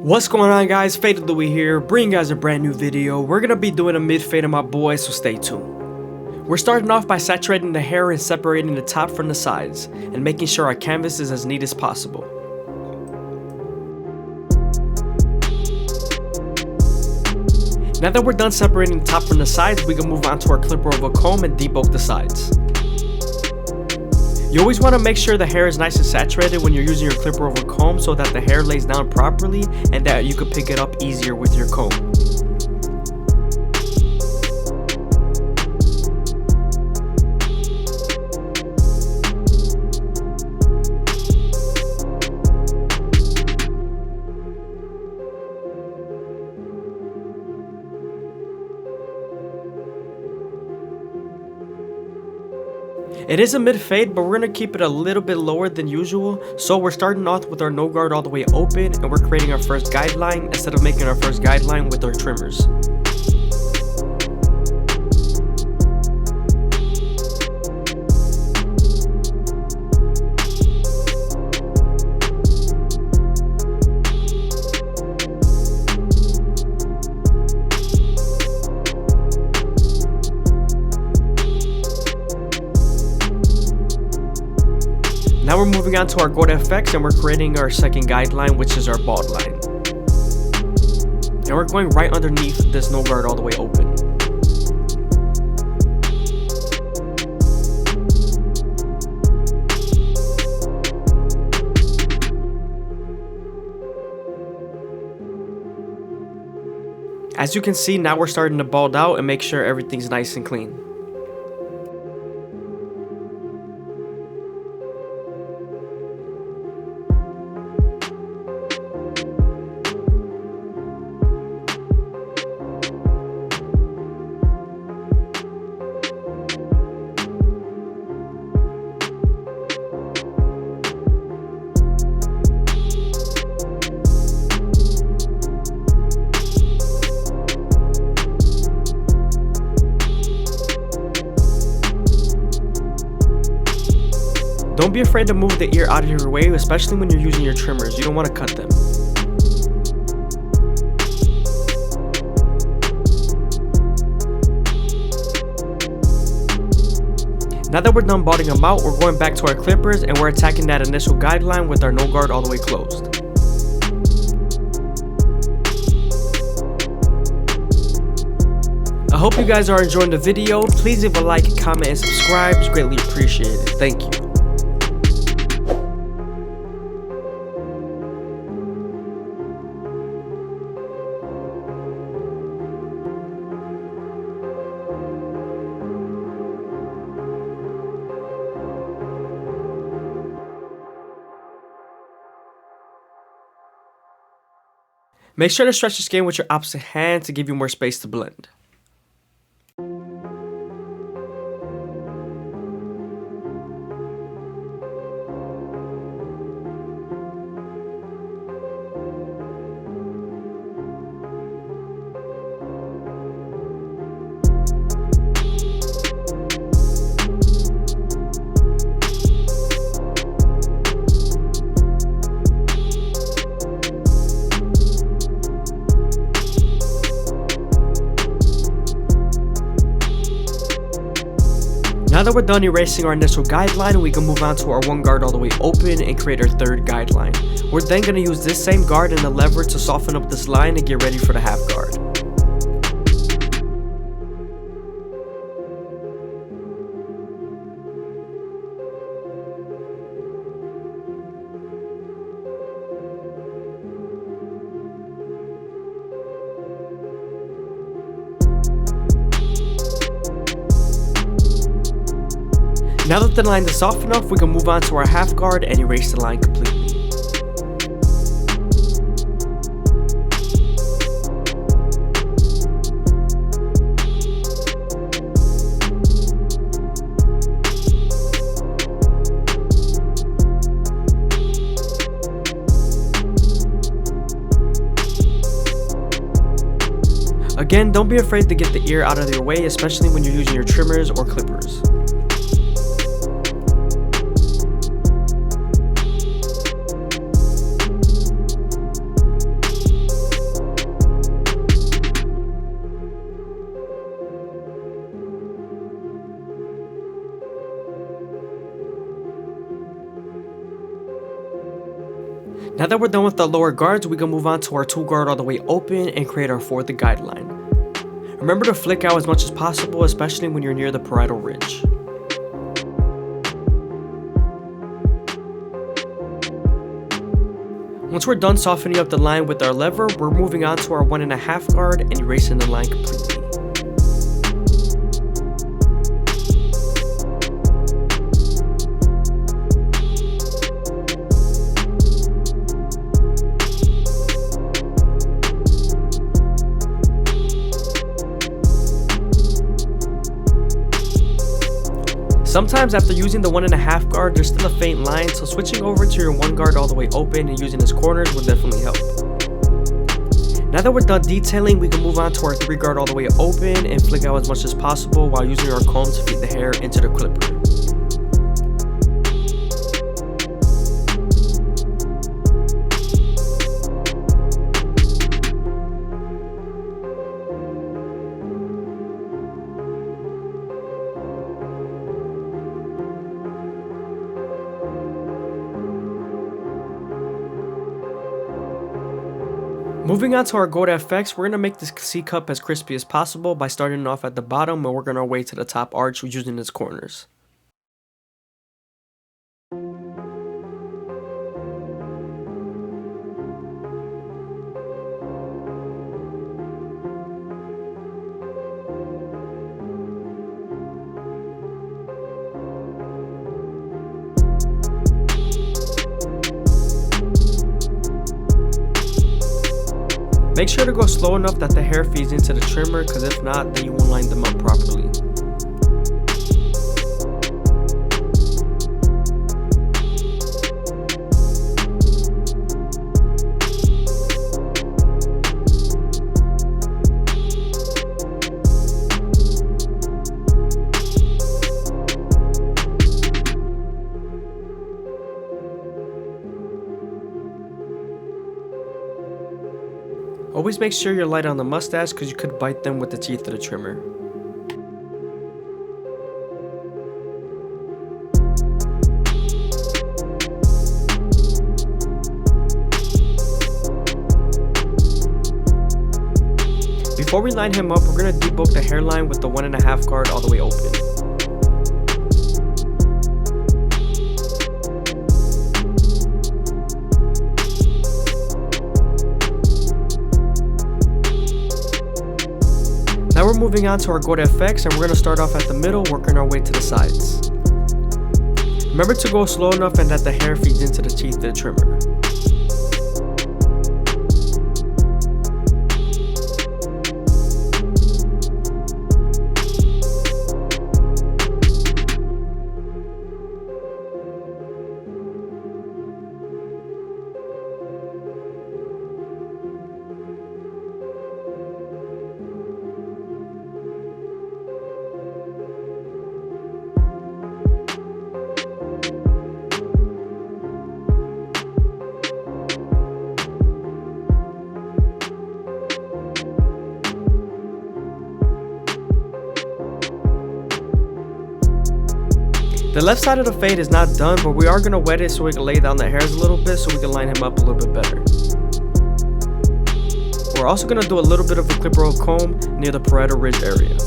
What's going on, guys? FadeitLuie here, bringing you guys a brand new video. We're gonna be doing a mid fade on my boy, so stay tuned. We're starting off by saturating the hair and separating the top from the sides, and making sure our canvas is as neat as possible. Now that we're done separating the top from the sides, we can move on to our clipper over comb and debulk the sides. You always want to make sure the hair is nice and saturated when you're using your clipper over comb so that the hair lays down properly and that you can pick it up easier with your comb. It is a mid fade, but we're going to keep it a little bit lower than usual, so we're starting off with our no guard all the way open, and we're creating our first guideline instead of making our first guideline with our trimmers. Now we're moving on to our gold FX, and we're creating our second guideline, which is our bald line. And we're going right underneath this no guard all the way open. As you can see, now we're starting to bald out and make sure everything's nice and clean. Don't be afraid to move the ear out of your way, especially when you're using your trimmers. You don't want to cut them. Now that we're done balding them out, we're going back to our clippers and we're attacking that initial guideline with our no guard all the way closed. I hope you guys are enjoying the video. Please leave a like, comment, and subscribe. It's greatly appreciated. Thank you. Make sure to stretch the skin with your opposite hand to give you more space to blend. Now that we're done erasing our initial guideline, we can move on to our one guard all the way open and create our third guideline. We're then going to use this same guard and the lever to soften up this line and get ready for the half guard. Now that the line is soft enough, we can move on to our half guard and erase the line completely. Again, don't be afraid to get the ear out of your way, especially when you're using your trimmers or clippers. Now that we're done with the lower guards, we can move on to our 2 guard all the way open and create our 4th guideline. Remember to flick out as much as possible, especially when you're near the parietal ridge. Once we're done softening up the line with our lever, we're moving on to our 1.5 guard and erasing the line completely. Sometimes after using the 1.5 guard, there's still a faint line, so switching over to your 1 guard all the way open and using its corners will definitely help. Now that we're done detailing, we can move on to our 3 guard all the way open and flick out as much as possible while using our comb to feed the hair into the clipper. Moving on to our gold FX, we're going to make this C-cup as crispy as possible by starting off at the bottom and working our way to the top arch using its corners. Make sure to go slow enough that the hair feeds into the trimmer, because if not, then you won't line them up properly. Always make sure you're light on the mustache because you could bite them with the teeth of the trimmer. Before we line him up, we're going to debulk the hairline with the 1.5 guard all the way open. Now we're moving on to our gold FX, and we're going to start off at the middle, working our way to the sides. Remember to go slow enough and that the hair feeds into the teeth of the trimmer. The left side of the fade is not done, but we are going to wet it so we can lay down the hairs a little bit so we can line him up a little bit better. We're also going to do a little bit of a clip roll comb near the parietal ridge area.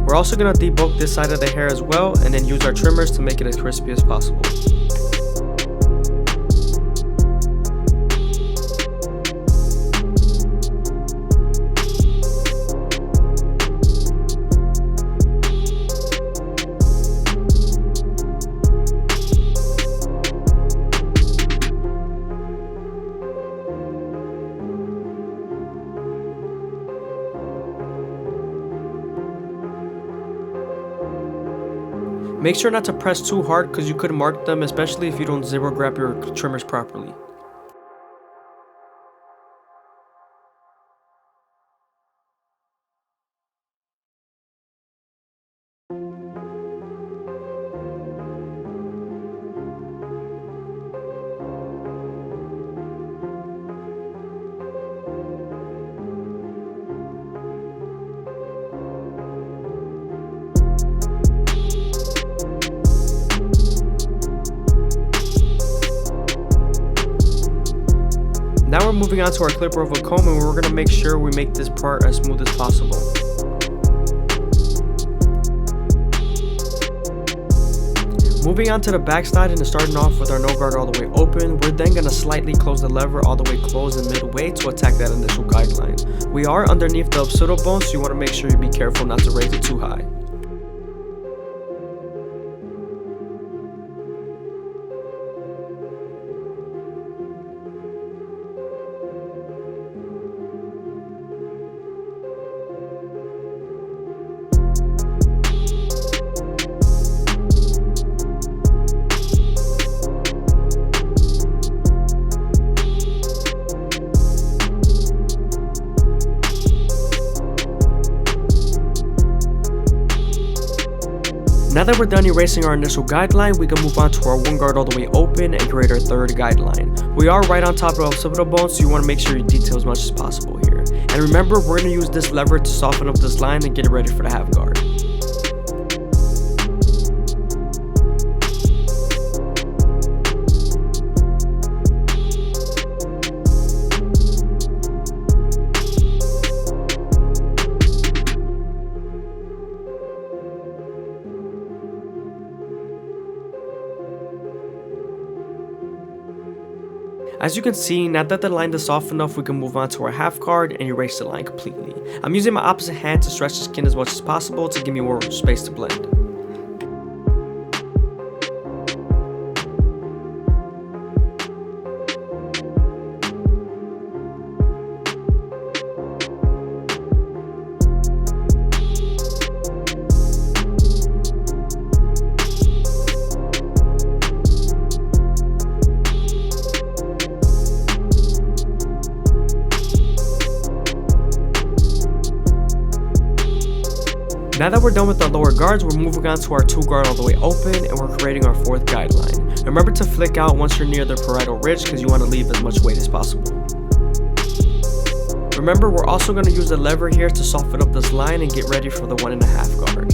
We're also going to debulk this side of the hair as well, and then use our trimmers to make it as crispy as possible. Make sure not to press too hard because you could mark them, especially if you don't zero grab your trimmers properly. Now we're moving on to our clipper of a comb, and we're going to make sure we make this part as smooth as possible. Moving on to the back side and starting off with our no guard all the way open, we're then going to slightly close the lever all the way closed and midway to attack that initial guideline. We are underneath the occipital bone, so you want to make sure you be careful not to raise it too high. Now that we're done erasing our initial guideline, we can move on to our one guard all the way open and create our third guideline. We are right on top of the occipital bone, so you want to make sure you detail as much as possible here. And remember, we're going to use this lever to soften up this line and get it ready for the half guard. As you can see, now that the line is soft enough, we can move on to our half guard and erase the line completely. I'm using my opposite hand to stretch the skin as much as possible to give me more space to blend. Now that we're done with our lower guards, we're moving on to our two guard all the way open, and we're creating our fourth guideline. Remember to flick out once you're near the parietal ridge because you want to leave as much weight as possible. Remember, we're also going to use the lever here to soften up this line and get ready for the 1.5 guard.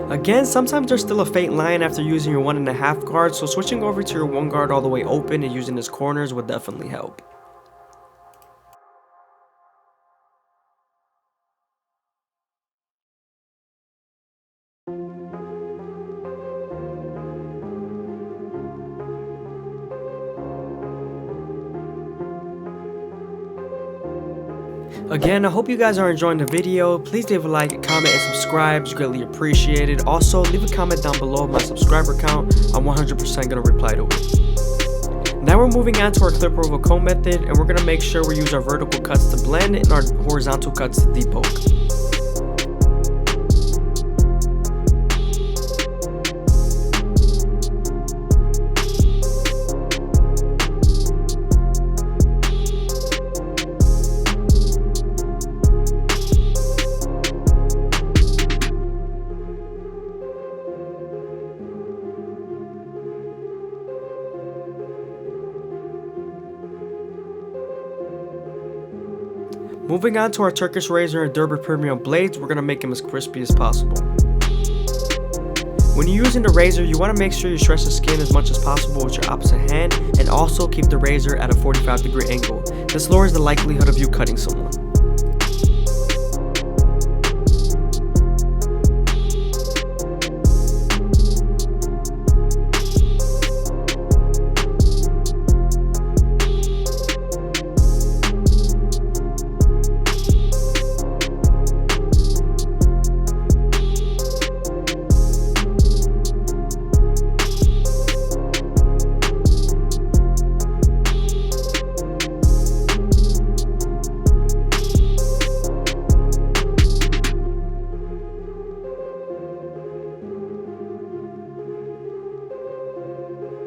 Again, sometimes there's still a faint line after using your 1.5 guard, so switching over to your 1 guard all the way open and using its corners would definitely help. Again, I hope you guys are enjoying the video. Please leave a like, comment, and subscribe. It's greatly appreciated. Also, leave a comment down below my subscriber count. I'm 100% going to reply to it. Now we're moving on to our clipper of a comb method, and we're going to make sure we use our vertical cuts to blend and our horizontal cuts to debulk. Moving on to our Turkish razor and Derby premium blades, we're going to make them as crispy as possible. When you're using the razor, you want to make sure you stretch the skin as much as possible with your opposite hand, and also keep the razor at a 45-degree angle. This lowers the likelihood of you cutting someone.